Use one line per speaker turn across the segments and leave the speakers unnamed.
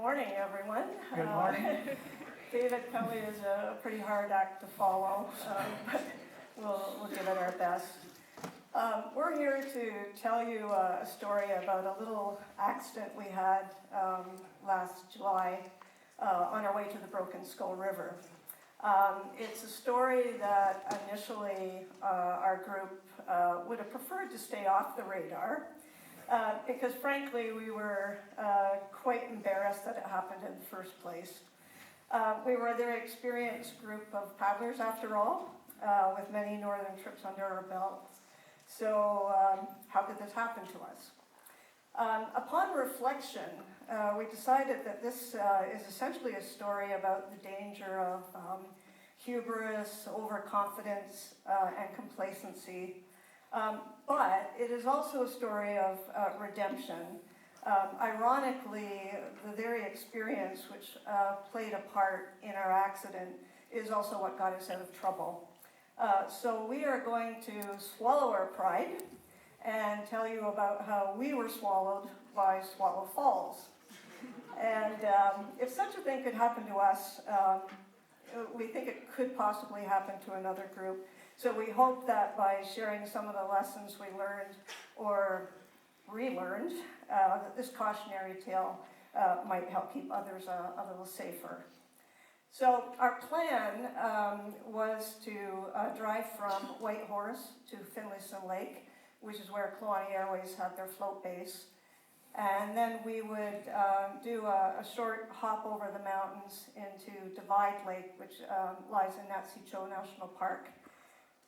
morning, everyone.
Good morning.
David Kelly is a pretty hard act to follow, but we'll give it our best. We're here to tell you a story about a little accident we had last July on our way to the Broken Skull River. It's a story that initially our group would have preferred to stay off the radar because frankly we were quite embarrassed that it happened in the first place. We were a very experienced group of paddlers after all, with many northern trips under our belt. So how did this happen to us? Upon reflection, we decided that this is essentially a story about the danger of hubris, overconfidence, and complacency. But it is also a story of redemption. Ironically, the very experience which played a part in our accident is also what got us out of trouble. So we are going to swallow our pride and tell you about how we were swallowed by Swallow Falls. And if such a thing could happen to us, we think it could possibly happen to another group. So we hope that by sharing some of the lessons we learned or relearned, that this cautionary tale might help keep others a little safer. So our plan was to drive from Whitehorse to Finlayson Lake, which is where Killarney Airways had their float base. And then we would do a short hop over the mountains into Divide Lake, which lies in Nááts'įhch'oh National Park.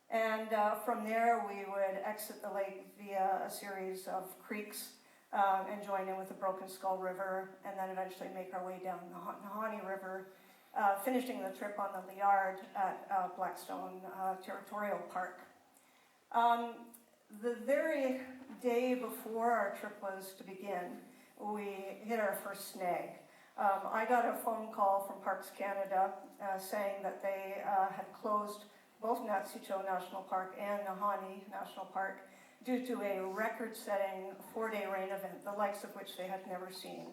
And from there, we would exit the lake via a series of creeks and join in with the Broken Skull River, and then eventually make our way down the Nahanni River, finishing the trip on the Liard at Blackstone Territorial Park. The very day before our trip was to begin, we hit our first snag. I got a phone call from Parks Canada saying that they had closed both Nááts'įhch'oh National Park and Nahanni National Park due to a record-setting 4-day rain event, the likes of which they had never seen.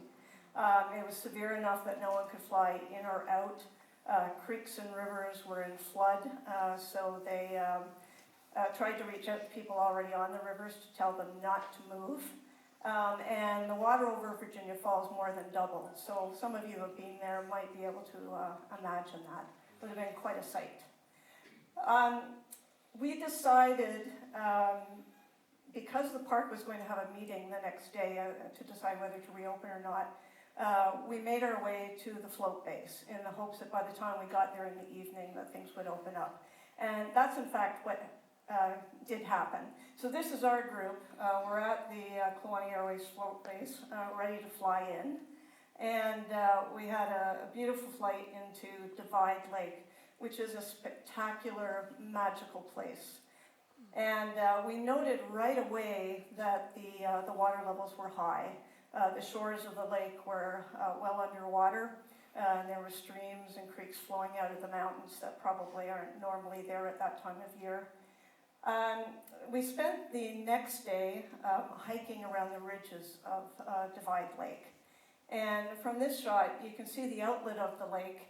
It was severe enough that no one could fly in or out. Creeks and rivers were in flood, so they tried to reach out to people already on the rivers to tell them not to move. And the water over Virginia Falls more than doubled. So some of you who have been there might be able to imagine that. It would have been quite a sight. We decided, because the park was going to have a meeting the next day to decide whether to reopen or not, we made our way to the float base in the hopes that by the time we got there in the evening that things would open up. And that's in fact what did happen. So this is our group. We're at the Killarney Airways float base, ready to fly in. And we had a beautiful flight into Divide Lake, which is a spectacular, magical place. And we noted right away that the water levels were high. The shores of the lake were well underwater. There were streams and creeks flowing out of the mountains that probably aren't normally there at that time of year. We spent the next day hiking around the ridges of Divide Lake. And from this shot, you can see the outlet of the lake,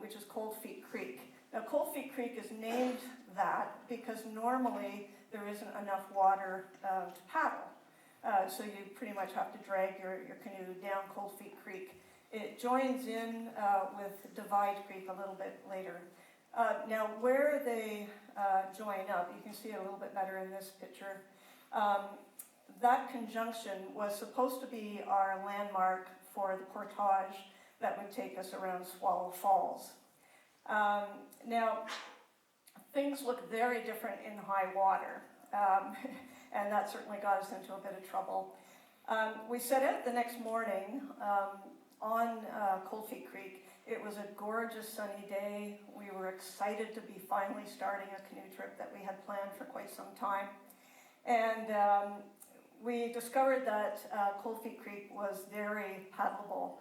which is Cold Feet Creek. Now, Cold Feet Creek is named that because normally there isn't enough water to paddle. So you pretty much have to drag your canoe down Cold Feet Creek. It joins in with Divide Creek a little bit later. Now, where they join up, you can see it a little bit better in this picture. That conjunction was supposed to be our landmark for the portage that would take us around Swallow Falls. Now, things look very different in high water, and that certainly got us into a bit of trouble. We set out the next morning on Cold Feet Creek. It was a gorgeous sunny day. We were excited to be finally starting a canoe trip that we had planned for quite some time. And we discovered that Cold Feet Creek was very paddleable.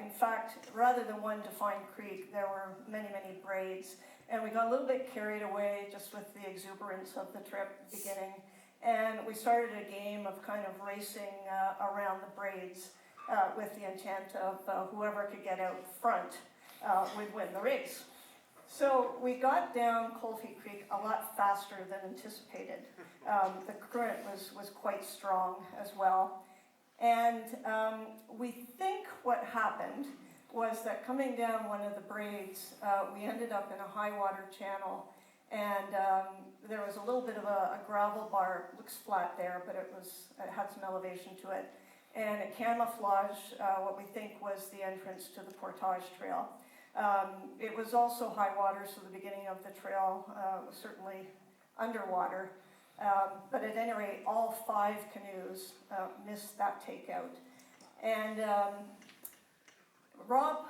In fact, rather than one defined creek, there were many, many braids. And we got a little bit carried away just with the exuberance of the trip beginning. And we started a game of kind of racing around the braids. with the intent of whoever could get out front would win the race. So we got down Cold Feet Creek a lot faster than anticipated. The current was quite strong as well. And we think what happened was that coming down one of the braids, we ended up in a high water channel, and there was a little bit of a gravel bar. It looks flat there, but it had some elevation to it. And it camouflaged what we think was the entrance to the portage trail. It was also high water, so the beginning of the trail was certainly underwater. But at any rate, all 5 canoes missed that takeout. And Rob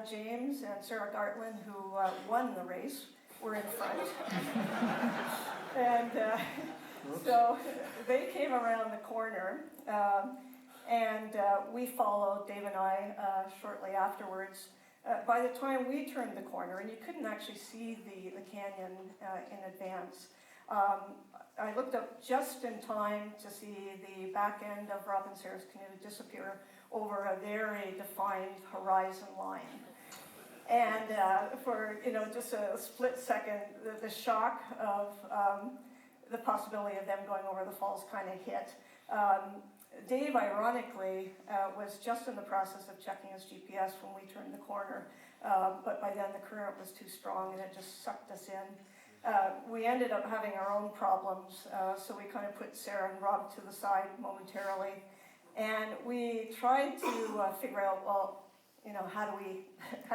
James and Sarah Gartland, who won the race, were in front. And so they came around the corner, and we followed, Dave and I, shortly afterwards. By the time we turned the corner, and you couldn't actually see the canyon in advance, I looked up just in time to see the back end of Rob and Sarah's canoe disappear over a very defined horizon line. And for just a split second, the shock of the possibility of them going over the falls kind of hit. Dave, ironically, was just in the process of checking his GPS when we turned the corner, but by then the current was too strong and it just sucked us in. We ended up having our own problems, so we kind of put Sarah and Rob to the side momentarily, and we tried to figure out, well, how do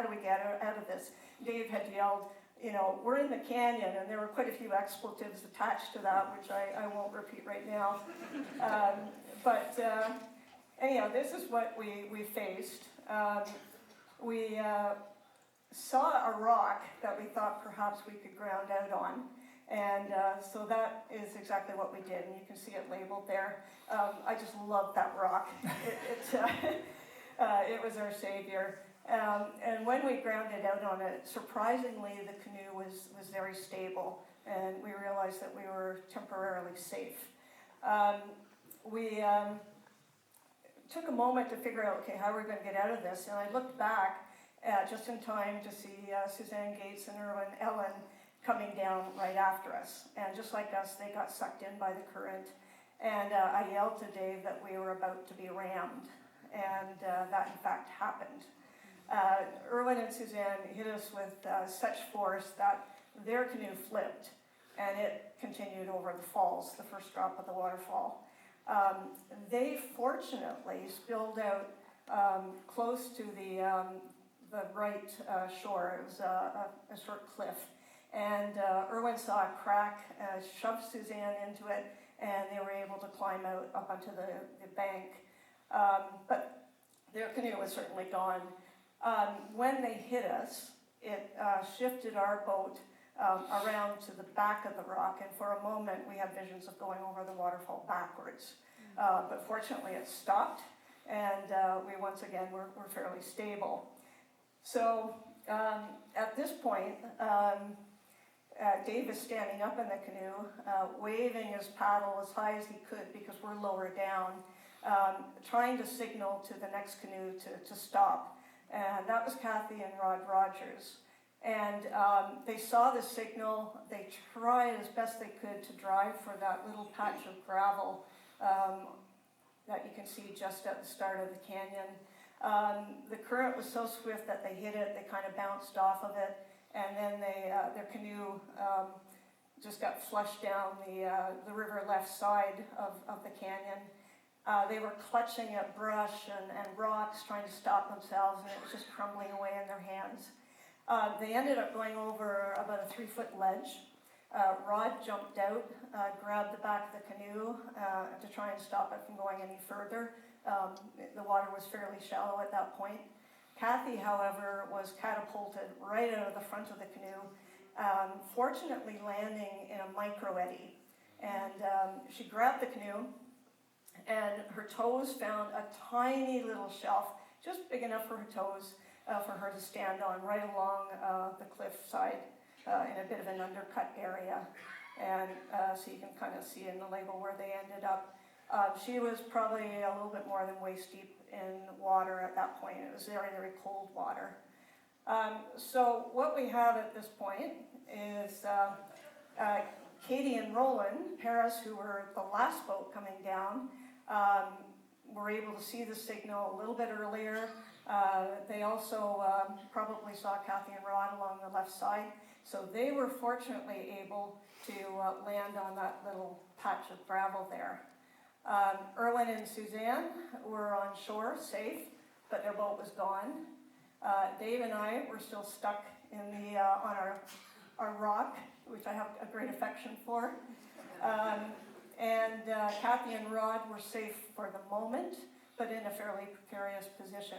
we get out of this? Dave had yelled, we're in the canyon, and there were quite a few expletives attached to that, which I won't repeat right now. But anyhow, this is what we faced. We saw a rock that we thought perhaps we could ground out on. And so that is exactly what we did, and you can see it labeled there. I just love that rock. It was our savior. And when we grounded out on it, surprisingly, the canoe was very stable, and we realized that we were temporarily safe. We took a moment to figure out, okay, how are we going to get out of this? And I looked back just in time to see Suzanne Gates and Erwin Ellen coming down right after us. And just like us, they got sucked in by the current. And I yelled to Dave that we were about to be rammed. And that, in fact, happened. Erwin and Suzanne hit us with such force that their canoe flipped, and it continued over the falls, the first drop of the waterfall. They fortunately spilled out close to the right shore. It was a short cliff. And Erwin saw a crack, shoved Suzanne into it, and they were able to climb out up onto the bank. But their canoe was certainly gone. When they hit us, it shifted our boat around to the back of the rock, and for a moment we had visions of going over the waterfall backwards. But fortunately it stopped, and we once again were fairly stable. So at this point, Dave is standing up in the canoe, waving his paddle as high as he could because we're lower down, trying to signal to the next canoe to stop. And that was Kathy and Rod Rogers. And they saw the signal. They tried as best they could to drive for that little patch of gravel that you can see just at the start of the canyon. The current was so swift that they hit it. They kind of bounced off of it. And then their canoe just got flushed down the river left side of the canyon. They were clutching at brush and rocks, trying to stop themselves, and it was just crumbling away in their hands. They ended up going over about a 3-foot ledge. Rod jumped out, grabbed the back of the canoe to try and stop it from going any further. The water was fairly shallow at that point. Kathy, however, was catapulted right out of the front of the canoe, fortunately landing in a micro eddy. And she grabbed the canoe, and her toes found a tiny little shelf, just big enough for her toes, for her to stand on right along the cliff side in a bit of an undercut area. And so you can kind of see in the label where they ended up. She was probably a little bit more than waist deep in water at that point. It was very, very cold water. So what we have at this point is Katie and Roland Paris, who were the last boat coming down, were able to see the signal a little bit earlier. They also probably saw Kathy and Rod along the left side. So they were fortunately able to land on that little patch of gravel there. Erwin and Suzanne were on shore, safe, but their boat was gone. Dave and I were still stuck in the on our rock, which I have a great affection for. And Kathy and Rod were safe for the moment, but in a fairly precarious position.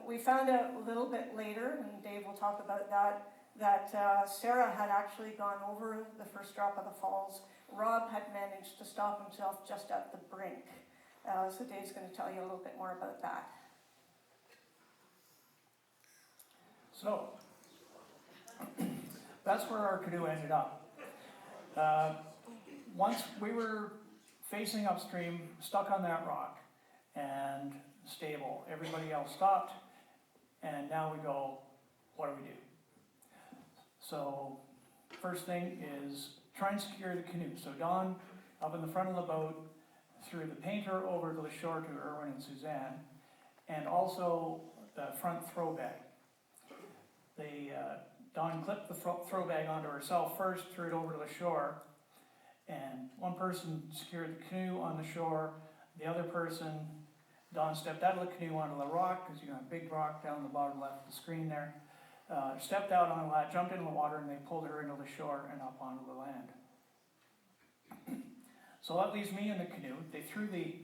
We found out a little bit later, and Dave will talk about that Sarah had actually gone over the first drop of the falls. Rob had managed to stop himself just at the brink. So Dave's going to tell you a little bit more about that.
So, that's where our canoe ended up. Once we were facing upstream, stuck on that rock, and stable. Everybody else stopped, and now we go, what do we do? So, first thing is try and secure the canoe. So Dawne, up in the front of the boat, threw the painter over to the shore to Erwin and Suzanne, and also the front throw bag. Dawne clipped the throw bag onto herself first, threw it over to the shore, and one person secured the canoe on the shore. The other person, Dawne stepped out of the canoe onto the rock, because you got a big rock down the bottom left of the screen there. Stepped out on that, jumped into the water, and they pulled her into the shore and up onto the land. So that leaves me in the canoe. They threw the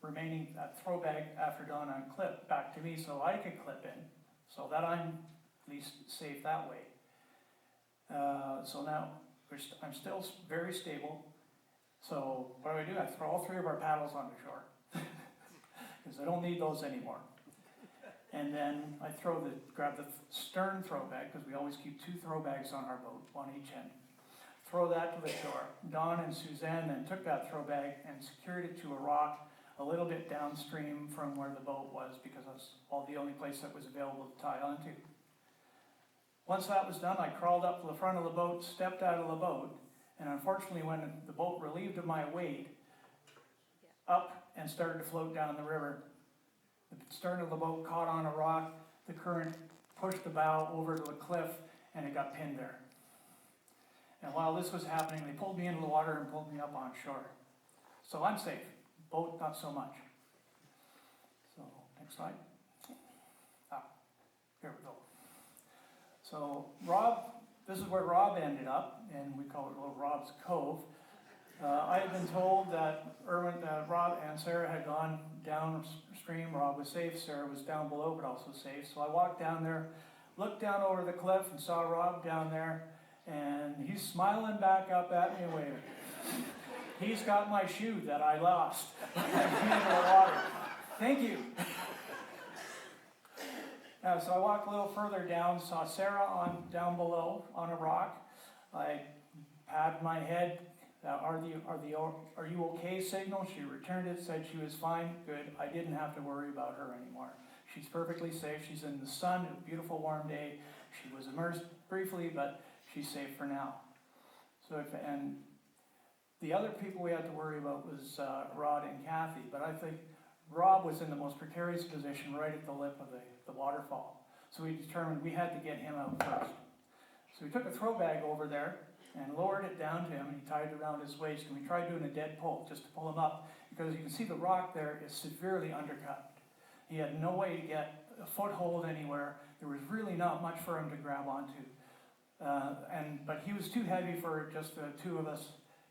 remaining throw bag after Dawne unclipped back to me so I could clip in, so that I'm at least safe that way. So now I'm still very stable. So what do? I throw all three of our paddles on the shore because I don't need those anymore. And then I grab the stern throw bag, because we always keep 2 throw bags on our boat, one each end. Throw that to the shore. Dawne and Suzanne then took that throw bag and secured it to a rock a little bit downstream from where the boat was, because that's the only place that was available to tie onto. Once that was done, I crawled up to the front of the boat, stepped out of the boat, and unfortunately when the boat relieved of my weight, up and started to float down the river. The stern of the boat caught on a rock, the current pushed the bow over to the cliff, and it got pinned there. And while this was happening, they pulled me into the water and pulled me up on shore. So I'm safe. Boat, not so much. So, next slide. Here we go. So Rob, this is where Rob ended up, and we call it Little Rob's Cove. I had been told that Rob and Sarah had gone downstream. Rob was safe, Sarah was down below, but also safe. So I walked down there, looked down over the cliff, and saw Rob down there, and he's smiling back up at me and waving. He's got my shoe that I lost in the water. Thank you. So I walked a little further down, saw Sarah down below on a rock. I patted my head. Are you okay signal? She returned it, said she was fine, good. I didn't have to worry about her anymore. She's perfectly safe. She's in the sun, a beautiful warm day. She was immersed briefly, but she's safe for now. And the other people we had to worry about was Rod and Kathy, but I think Rob was in the most precarious position right at the lip of the waterfall. So we determined we had to get him out first. So we took a throw bag over there and lowered it down to him, and he tied it around his waist, and we tried doing a dead pull just to pull him up, because you can see the rock there is severely undercut. He had no way to get a foothold anywhere. There was really not much for him to grab onto. But he was too heavy for just the 2 of us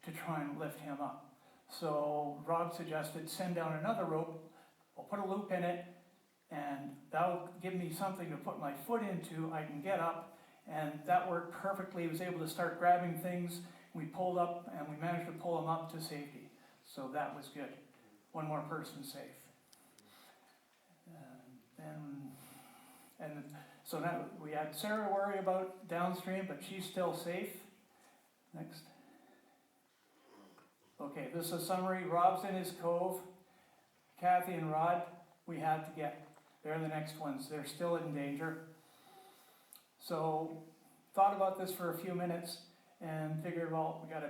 to try and lift him up. So Rob suggested send down another rope, we'll put a loop in it, and that'll give me something to put my foot into. I can get up. And that worked perfectly. He was able to start grabbing things. We pulled up, and we managed to pull him up to safety. So that was good. One more person safe. So now we had Sarah worry about downstream, but she's still safe. Next. Okay, this is a summary. Rob's in his cove. Kathy and Rod, we had to get. They're the next ones. They're still in danger. So, thought about this for a few minutes and figured, well, we got a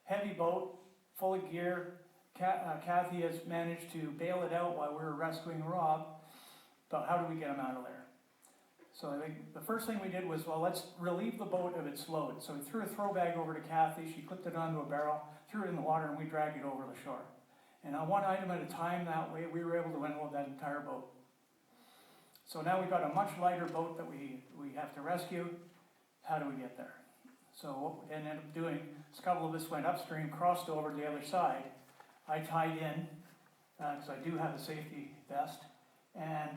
heavy boat, full of gear. Kathy has managed to bail it out while we were rescuing Rob, but how do we get him out of there? So I think the first thing we did was, well, let's relieve the boat of its load. So we threw a throw bag over to Kathy, she clipped it onto a barrel, threw it in the water, and we dragged it over the shore. And on one item at a time, that way, we were able to unload that entire boat. So now we've got a much lighter boat that we have to rescue. How do we get there? So what we ended up doing is a couple of us went upstream, crossed over to the other side. I tied in, because I do have a safety vest, and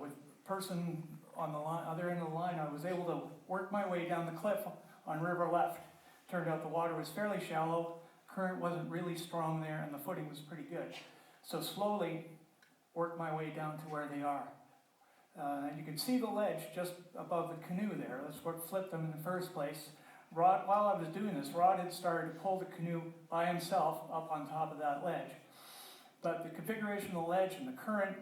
with the person on the other end of the line, I was able to work my way down the cliff on river left. Turned out the water was fairly shallow, current wasn't really strong there, and the footing was pretty good. So slowly worked my way down to where they are. And you can see the ledge just above the canoe there. That's what flipped them in the first place. Rod, while I was doing this, Rod had started to pull the canoe by himself up on top of that ledge. But the configuration of the ledge and the current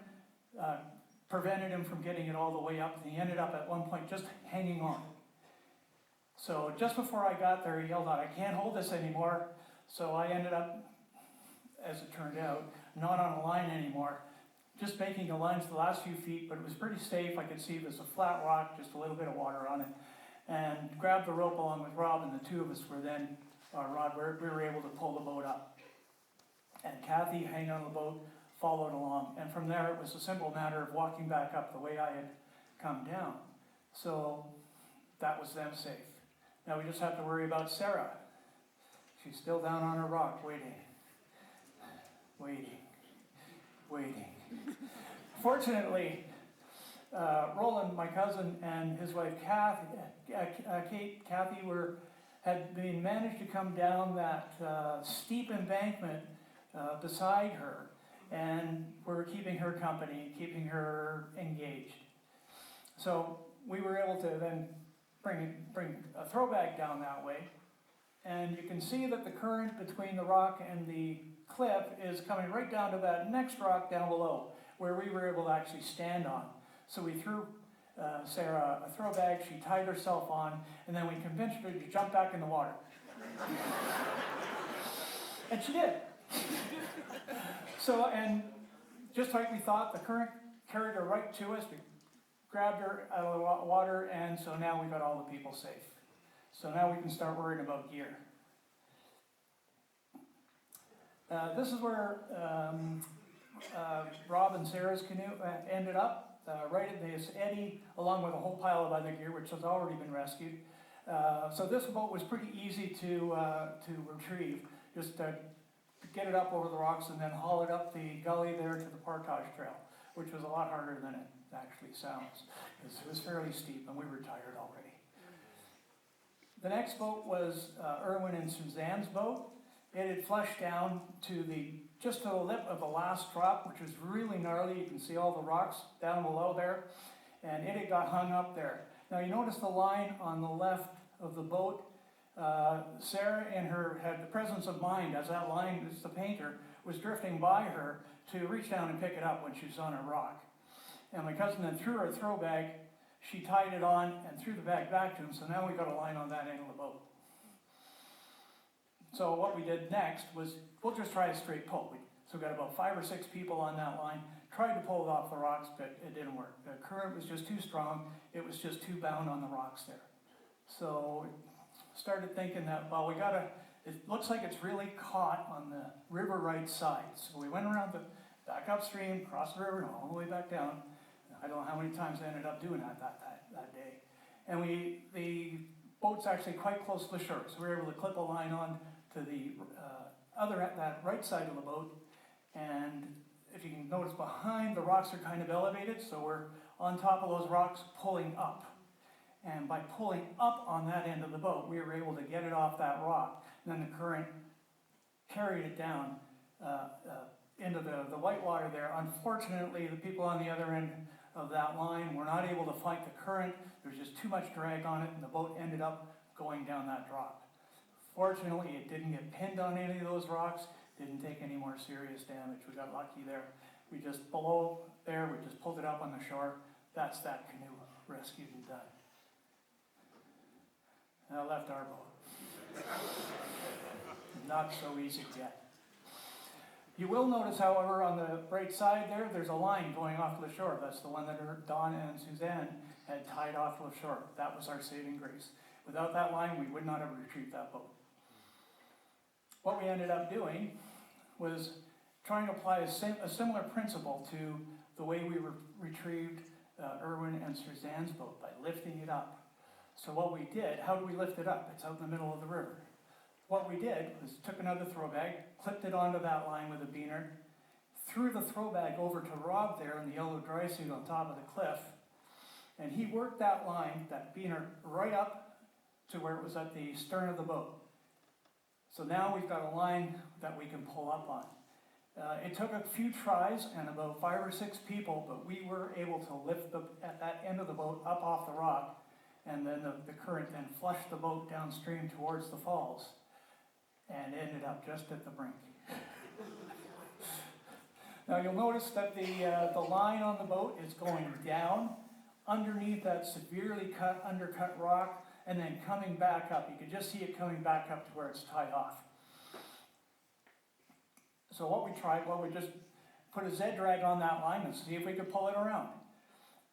prevented him from getting it all the way up, and he ended up at one point just hanging on. So just before I got there, he yelled out, "I can't hold this anymore." So I ended up, as it turned out, not on a line anymore, just making a line for the last few feet, but it was pretty safe. I could see there's a flat rock, just a little bit of water on it, and grabbed the rope along with Rob, and the two of us were then, Rod, we were able to pull the boat up. And Kathy, hanging on the boat, followed along. And from there, it was a simple matter of walking back up the way I had come down. So that was them safe. Now we just have to worry about Sarah. She's still down on her rock, waiting. Fortunately, Roland, my cousin, and his wife Kathy had been managed to come down that steep embankment beside her, and were keeping her company, keeping her engaged. So we were able to then bring a throwback down that way, and you can see that the current between the rock and the cliff is coming right down to that next rock down below, where we were able to actually stand on. So we threw Sarah a throw bag, she tied herself on, and then we convinced her to jump back in the water. And she did. So, and just like we thought, the current carried her right to us. We grabbed her out of the water, and so now we got all the people safe. So now we can start worrying about gear. This is where Rob and Sarah's canoe ended up, right in this eddy, along with a whole pile of other gear, which has already been rescued. So this boat was pretty easy to retrieve. Just get it up over the rocks and then haul it up the gully there to the portage trail, which was a lot harder than it actually sounds, because it was fairly steep and we were tired already. The next boat was Erwin and Suzanne's boat. It had flushed down to just to the lip of the last drop, which was really gnarly. You can see all the rocks down below there, and it had got hung up there. Now you notice the line on the left of the boat. Sarah had the presence of mind, as that line, as the painter, was drifting by her to reach down and pick it up when she was on a rock. And my cousin then threw her a throw bag, she tied it on and threw the bag back to him, so now we got a line on that end of the boat. So what we did next was, we'll just try a straight pull. So we got about 5 or 6 people on that line, tried to pull it off the rocks, but it didn't work. The current was just too strong, it was just too bound on the rocks there. So started thinking that, well, it looks like it's really caught on the river right side. So we went around back upstream, across the river, and all the way back down. I don't know how many times I ended up doing that day. And the boat's actually quite close to the shore, so we were able to clip a line on to the that right side of the boat. And if you can notice behind, the rocks are kind of elevated, so we're on top of those rocks pulling up. And by pulling up on that end of the boat, we were able to get it off that rock. And then the current carried it down into the whitewater there. Unfortunately, the people on the other end of that line were not able to fight the current. There was just too much drag on it, and the boat ended up going down that drop. Fortunately, it didn't get pinned on any of those rocks, didn't take any more serious damage. We got lucky there. We just, below there, we just pulled it up on the shore. That's that canoe rescued and done. Now left our boat. Not so easy yet. You will notice, however, on the right side there, there's a line going off the shore. That's the one that Dawne and Suzanne had tied off the shore. That was our saving grace. Without that line, we would not have retrieved that boat. What we ended up doing was trying to apply a similar principle to the way we retrieved Erwin and Suzanne's boat, by lifting it up. So what we did, how do we lift it up? It's out in the middle of the river. What we did was took another throw bag, clipped it onto that line with a beaner, threw the throw bag over to Rob there in the yellow dry suit on top of the cliff, and he worked that line, that beaner, right up to where it was at the stern of the boat. So now we've got a line that we can pull up on. It took a few tries and about 5 or 6 people, but we were able to lift at that end of the boat up off the rock, and then the current then flushed the boat downstream towards the falls and ended up just at the brink. Now you'll notice that the line on the boat is going down underneath that severely undercut rock, and then coming back up. You can just see it coming back up to where it's tied off. So what we tried, we just put a Z-drag on that line and see if we could pull it around.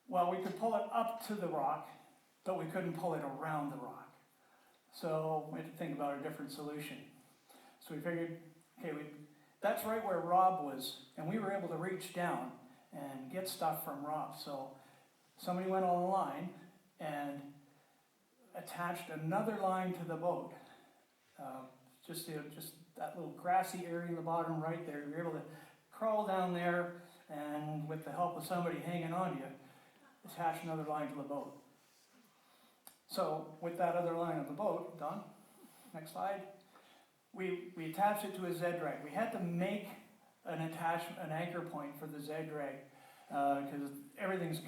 Well, we could pull it up to the rock, but we couldn't pull it around the rock. So we had to think about a different solution. So we figured, okay, that's right where Rob was, and we were able to reach down and get stuff from Rob. So somebody went on the line and attached another line to the boat. Just that little grassy area in the bottom right there. You're able to crawl down there and with the help of somebody hanging on to you, attach another line to the boat. So with that other line of the boat, Don, next slide, we attached it to a Z-drag. We had to make an anchor point for the Z-drag because everything's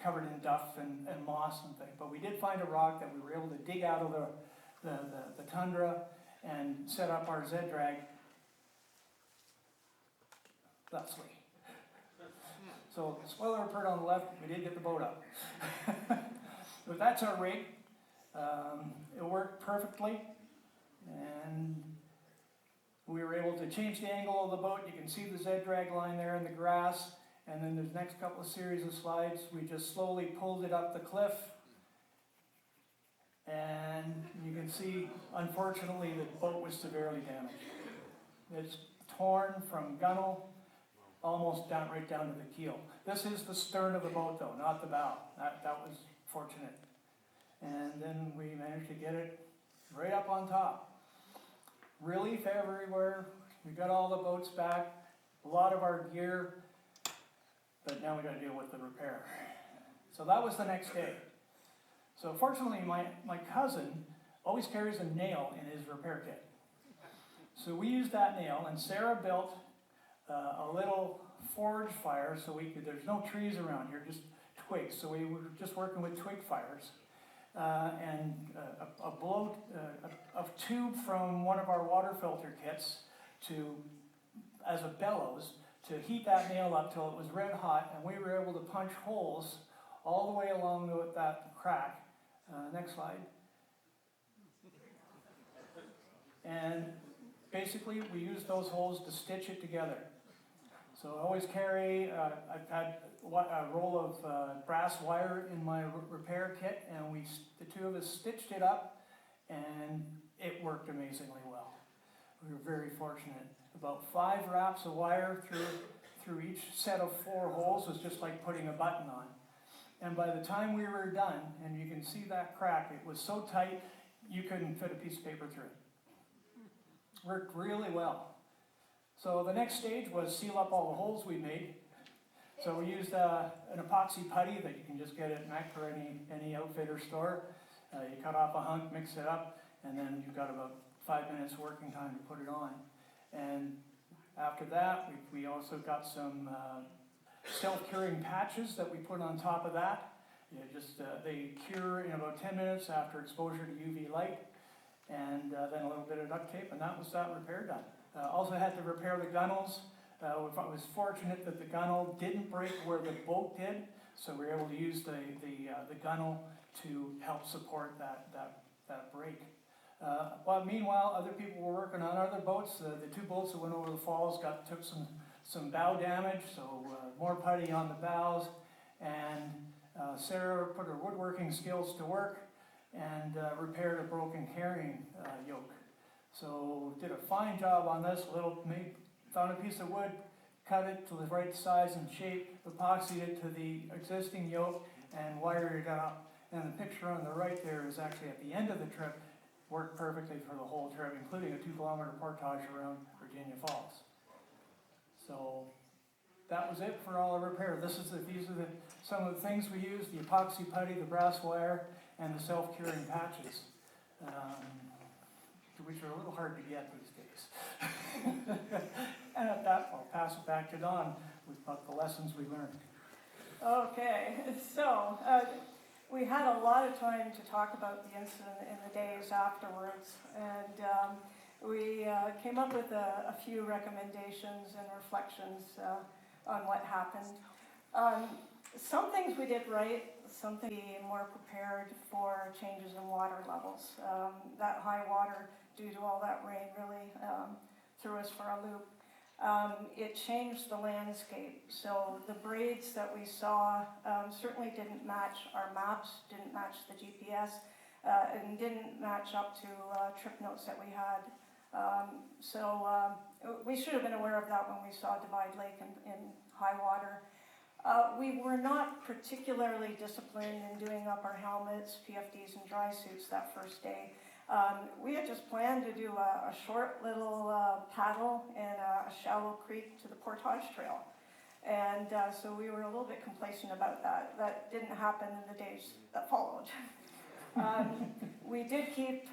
covered in duff and moss and things. But we did find a rock that we were able to dig out of the tundra and set up our Z-drag thusly. So, spoiler alert on the left, we did get the boat up. But that's our rig. It worked perfectly, and we were able to change the angle of the boat. You can see the Z-drag line there in the grass, and then there's next couple of series of slides. We just slowly pulled it up the cliff, and you can see, unfortunately, the boat was severely damaged. It's torn from gunnel almost right down to the keel. This is the stern of the boat, though, not the bow. That was fortunate. And then we managed to get it right up on top. Relief everywhere. We got all the boats back, a lot of our gear, but now we got to deal with the repair. So that was the next day. So fortunately, my cousin always carries a nail in his repair kit. So we used that nail, and Sarah built a little forge fire so there's no trees around here, just twigs. So we were just working with twig fires. And a tube from one of our water filter kits as a bellows to heat that nail up till it was red hot, and we were able to punch holes all the way along that crack. Next slide. And basically, we used those holes to stitch it together. So I always carry, I've had a roll of brass wire in my repair kit, and the two of us stitched it up, and it worked amazingly well. We were very fortunate. About 5 wraps of wire through each set of 4 holes was just like putting a button on. And by the time we were done, and you can see that crack, it was so tight you couldn't fit a piece of paper through it. Worked really well. So the next stage was seal up all the holes we made. So we used an epoxy putty that you can just get at Mac or any outfit or store. You cut off a hunk, mix it up, and then you've got about 5 minutes working time to put it on. And after that, we also got some self-curing patches that we put on top of that. They cure in about 10 minutes after exposure to UV light. and then a little bit of duct tape, and that was that repair done. Also had to repair the gunnels. I was fortunate that the gunnel didn't break where the boat did, so we were able to use the gunnel to help support that break. Well, meanwhile, other people were working on other boats. The two boats that went over the falls took some bow damage, so more putty on the bows, and Sarah put her woodworking skills to work and repaired a broken carrying yoke. So did a fine job on this. Found a piece of wood, cut it to the right size and shape, epoxied it to the existing yoke, and wired it up. And the picture on the right there is actually at the end of the trip. Worked perfectly for the whole trip, including a 2-kilometer portage around Virginia Falls. So that was it for all the repair. These are some of the things we used: the epoxy putty, the brass wire, and the self-curing patches, which are a little hard to get these days. And at that, I'll pass it back to Dawne about the lessons we learned.
Okay, so we had a lot of time to talk about the incident in the days afterwards, and we came up with a few recommendations and reflections on what happened. Some things we did right, some things we were more prepared for changes in water levels. That high water, due to all that rain, really threw us for a loop. It changed the landscape, so the braids that we saw certainly didn't match our maps, didn't match the GPS, and didn't match up to trip notes that we had. So we should have been aware of that when we saw Divide Lake in high water. We were not particularly disciplined in doing up our helmets, PFDs, and dry suits that first day. We had just planned to do a short little paddle in a shallow creek to the portage trail. And so we were a little bit complacent about that. That didn't happen in the days that followed. We did keep,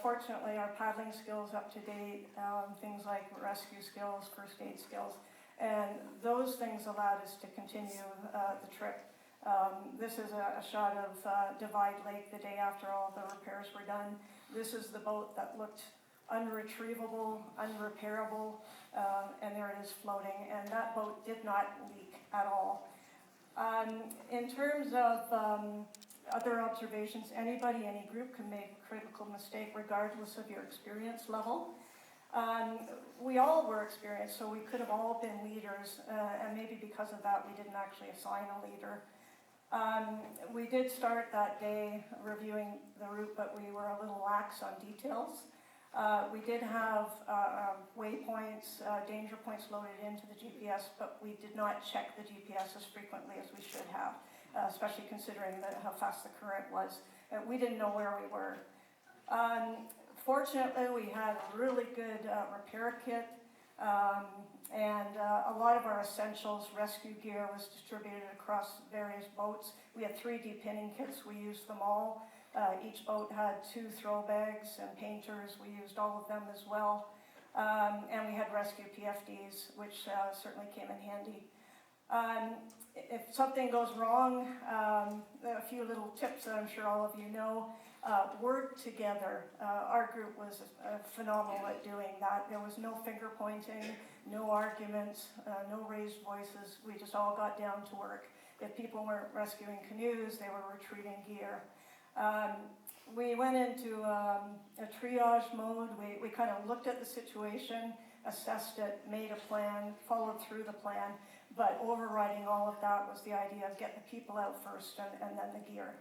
fortunately, our paddling skills up to date, things like rescue skills, first aid skills, and those things allowed us to continue the trip. This is a shot of Divide Lake the day after all the repairs were done. This is the boat that looked unretrievable, unrepairable, and there it is floating, and that boat did not leak at all. In terms of other observations, any group can make a critical mistake regardless of your experience level. We all were experienced, so we could have all been leaders, and maybe because of that we didn't actually assign a leader. We did start that day reviewing the route, but we were a little lax on details. We did have waypoints, danger points loaded into the GPS, but we did not check the GPS as frequently as we should have, especially considering how fast the current was. We didn't know where we were. Fortunately, we had a really good repair kit, and a lot of our essentials, rescue gear, was distributed across various boats. We had 3D pinning kits. We used them all. Each boat had 2 throw bags and painters. We used all of them as well. And we had rescue PFDs, which certainly came in handy. If something goes wrong, a few little tips that I'm sure all of you know. Work together. Our group was phenomenal at doing that. There was no finger pointing, no arguments, no raised voices. We just all got down to work. If people weren't rescuing canoes, they were retrieving gear. We went into a triage mode. We kind of looked at the situation, assessed it, made a plan, followed through the plan, but overriding all of that was the idea of get the people out first and then the gear.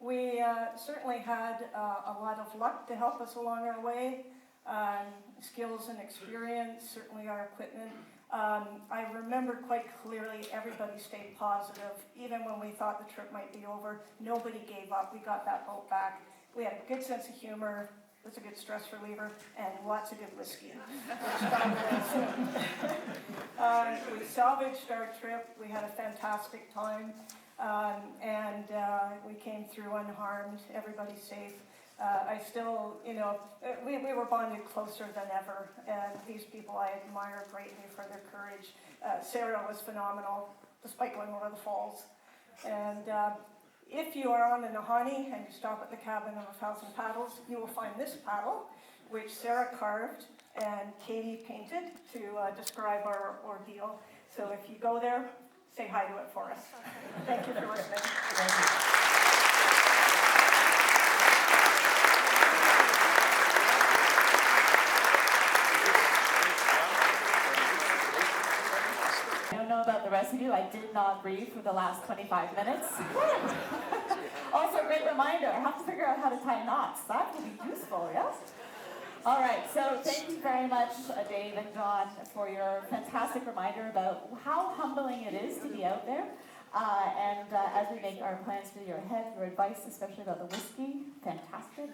We certainly had a lot of luck to help us along our way, skills and experience, certainly our equipment. I remember quite clearly everybody stayed positive. Even when we thought the trip might be over, nobody gave up. We got that boat back. We had a good sense of humor. It was a good stress reliever, and lots of good whiskey. We salvaged our trip. We had a fantastic time, and we came through unharmed. Everybody's safe. I still, we were bonded closer than ever, and these people I admire greatly for their courage. Sarah was phenomenal, despite going over the falls. And If you are on the Nahanni and you stop at the Cabin of 1,000 Paddles, you will find this paddle, which Sarah carved and Katie painted to describe our ordeal. So if you go there, say hi to it for us. Thank you for listening.
Thank you.
I don't know about the rest of you, I did not breathe for the last 25 minutes. Also, a great reminder, I have to figure out how to tie knots. That will be useful, yes? All right, so thank you very much, Dave and Dawne, for your fantastic reminder about how humbling it is to be out there. And as we make our plans for your head, your advice, especially about the whiskey, fantastic.